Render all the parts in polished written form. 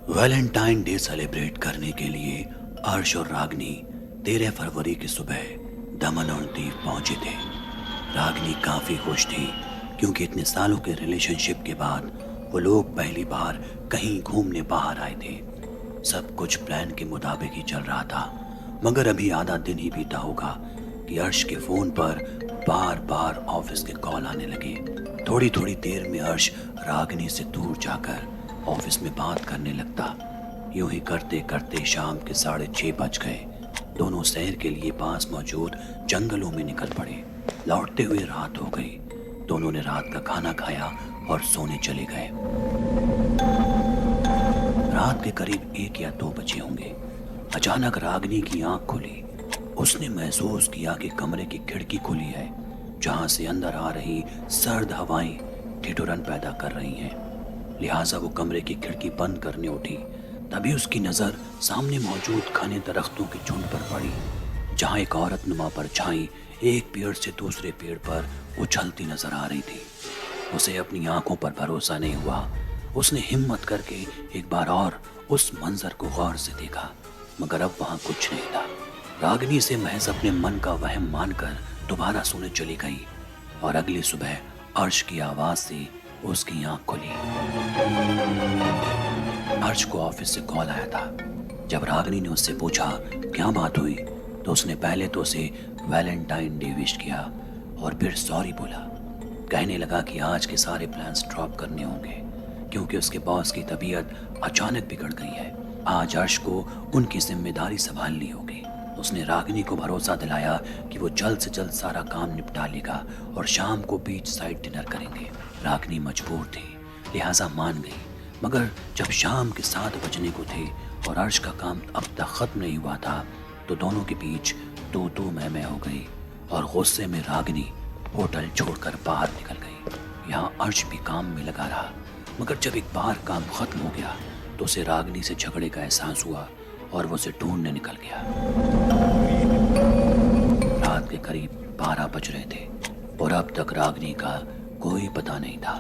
Valentine day celebrate करने के लिए अर्श और रागनी 13 फरवरी की सुबह दमन और दीव पहुंचे थे। रागनी काफी खुश थी क्योंकि इतने सालों के रिलेशनशिप के बाद वो लोग पहली बार कहीं घूमने बाहर आए थे। सब कुछ प्लान के मुताबिक ही चल रहा था, मगर अभी आधा दिन ही बीता होगा कि अर्श के फोन पर बार बार ऑफिस के कॉल आने लगे। थोड़ी थोड़ी देर में अर्श रागनी से दूर जाकर ऑफिस में बात करने लगता। यूं ही करते करते शाम के 6:30 बज गए। दोनों शहर के लिए पास मौजूद जंगलों में निकल पड़े। लौटते हुए रात हो गई। दोनों ने रात का खाना खाया और सोने चले गए। रात के करीब 1 या 2 बजे होंगे। अचानक रागनी की आंख खुली। उसने महसूस किया कि कमरे की खिड़की खुली है, जहां से अंदर आ रही सर्द हवाएं ठिठुरन पैदा कर रही हैं। लिहाजा वो कमरे की खिड़की बंद करने उठी। तभी उसकी नजर सामने मौजूद घने दरख्तों के झुंड पर पड़ी, जहां एक औरत नुमा परछाई एक पेड़ से दूसरे पेड़ पर उछलती नजर आ रही थी। उसे अपनी आंखों पर भरोसा नहीं हुआ। उसने हिम्मत करके एक बार और उस मंजर को गौर से देखा, मगर अब वहां कुछ नहीं था। रागनी से महज अपने मन का वहम मानकर दोबारा सोने चली गई और अगली सुबह अर्श की आवाज से उसकी आंख खुली। अर्श को ऑफिस से कॉल आया था। जब रागनी ने उससे पूछा क्या बात हुई, तो उसने पहले तो उसे वैलेंटाइन डे विश किया और फिर सॉरी बोला। कहने लगा कि आज के सारे प्लान्स ड्रॉप करने होंगे क्योंकि उसके बॉस की तबीयत अचानक बिगड़ गई है। आज अर्श को उनकी जिम्मेदारी संभालनी होगी। उसने रागिनी को भरोसा दिलाया कि वो जल्द से जल्द सारा काम निपटा लेगा और शाम को बीच साइड डिनर करेंगे। रागिनी मजबूर थी, लिहाजा मान गई। मगर जब शाम के 7 बजने को थे और अर्श का काम अब तक खत्म नहीं हुआ था, तो दोनों के बीच तू मैं हो गई और गुस्से में रागिनी होटल छोड़कर बाहर निकल गई। यहाँ अर्श भी काम में लगा रहा, मगर जब एक बार काम खत्म हो गया तो उसे रागिनी से झगड़े का एहसास हुआ और वो उसे ढूंढने निकल गया। रात के करीब 12 बज रहे थे और अब तक रागिनी का कोई पता नहीं था।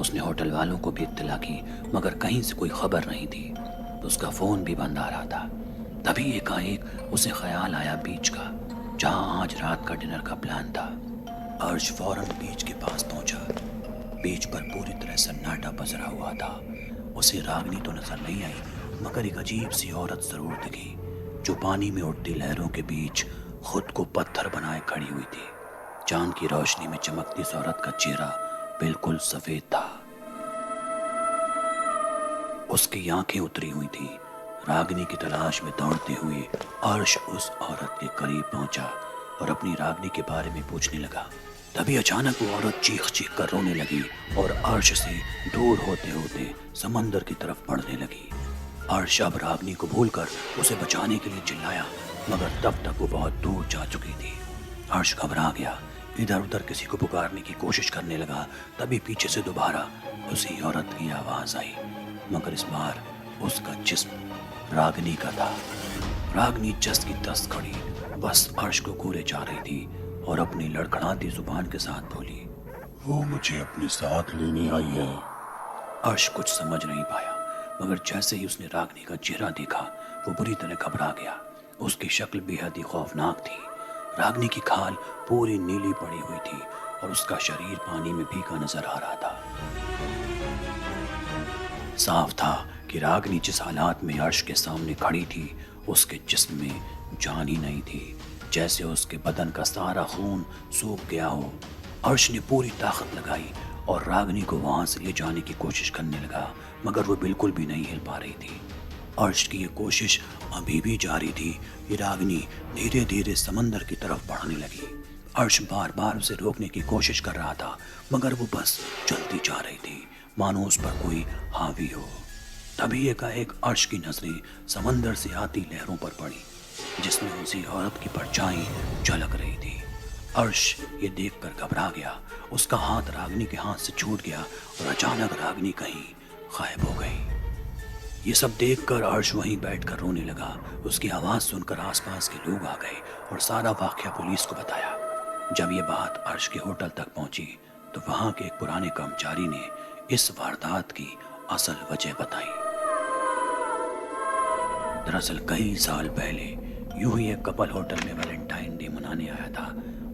उसने होटल वालों को भी इत्तला की, मगर कहीं से कोई खबर नहीं थी। उसका फोन भी बंद आ रहा था। तभी एकाएक उसे ख्याल आया बीच का, जहां आज रात का डिनर का प्लान था। अर्श फौरन बीच के पास पहुंचा। बीच पर पूरी तरह सन्नाटा पसरा हुआ था। उसे रागिनी तो नजर नहीं आई, मगर एक अजीब सी औरत जरूर दिखी, जो पानी में उठती लहरों के बीच खुद को पत्थर बनाए खड़ी हुई थी। चांद की रोशनी में चमकती इस औरत का चेहरा बिल्कुल सफेद था। उसकी आंखें उतरी हुई थी। रागिनी की तलाश में दौड़ते हुए अर्श उस औरत के करीब पहुंचा और अपनी रागिनी के बारे में पूछने लगा। तभी अचानक वो औरत चीख चीख कर रोने लगी और अर्श से दूर होते होते समंदर की तरफ बढ़ने लगी। अर्श अब रागिनी को भूलकर उसे बचाने के लिए चिल्लाया, मगर तब तक वो बहुत दूर जा चुकी थी। अर्श घबरा गया, इधर उधर किसी को पुकारने की कोशिश करने लगा। तभी पीछे से दोबारा उसी औरत की आवाज आई, मगर इस बार उसका जिस्म रागिनी का था। रागिनी जस की तस खड़ी बस अर्श को घूरे जा रही थी और अपनी लड़खड़ाती जुबान के साथ बोली, वो मुझे अपने साथ लेने आई है। अर्श कुछ समझ नहीं पाया, मगर जैसे ही उसने रागिनी का चेहरा देखा, वो बुरी तरह घबरा गया। उसकी शक्ल बेहद ही खौफनाक थी। रागिनी की खाल पूरी नीली पड़ी हुई थी और उसका शरीर पानी में भीगा नजर आ रहा था। साफ था कि रागिनी जिस हालात में अर्श के सामने खड़ी थी, उसके जिस्म में जान ही नहीं थी, जैसे उसके बदन का सारा खून सूख गया हो। अर्श ने पूरी ताकत लगाई और रागिनी को वहां से ले जाने की कोशिश करने लगा, मगर वो बिल्कुल भी नहीं हिल पा रही थी। अर्श की ये कोशिश अभी भी जारी थी कि रागिनी धीरे धीरे समंदर की तरफ बढ़ने लगी। अर्श बार बार उसे रोकने की कोशिश कर रहा था, मगर वो बस चलती जा रही थी, मानो उस पर कोई हावी हो। तभी एकाएक अर्श की नजरें समंदर से आती लहरों पर पड़ी, जिसमें उसी औरत की परछाई झलक रही थी। अर्श ये देखकर घबरा गया। उसका हाथ रागिनी के हाथ से छूट गया और अचानक रागिनी कहीं गायब हो गई। ये सब देखकर अर्श वहीं बैठकर रोने लगा। उसकी आवाज सुनकर आसपास के लोग आ गए और सारा वाकया पुलिस को बताया। जब ये बात अर्श के होटल तक पहुंची, तो वहां के एक पुराने कर्मचारी ने इस वारदात की असल वजह बताई। दरअसल कई साल पहले यूं ही एक कपल होटल में वैलेंटाइन डे मनाने आया था,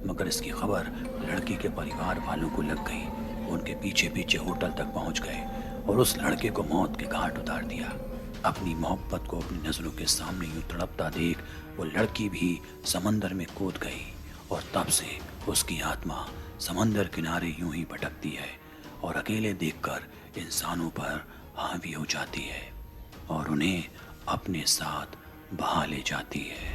मगर इसकी खबर लड़की के परिवार वालों को लग गई। उनके पीछे पीछे होटल तक पहुंच गए और उस लड़के को मौत के घाट उतार दिया। अपनी मोहब्बत को अपनी नज़रों के सामने यूं तड़पता देख वो लड़की भी समंदर में कूद गई और तब से उसकी आत्मा समंदर किनारे यूं ही भटकती है और अकेले देखकर इंसानों पर हावी हो जाती है और उन्हें अपने साथ बहा ले जाती है।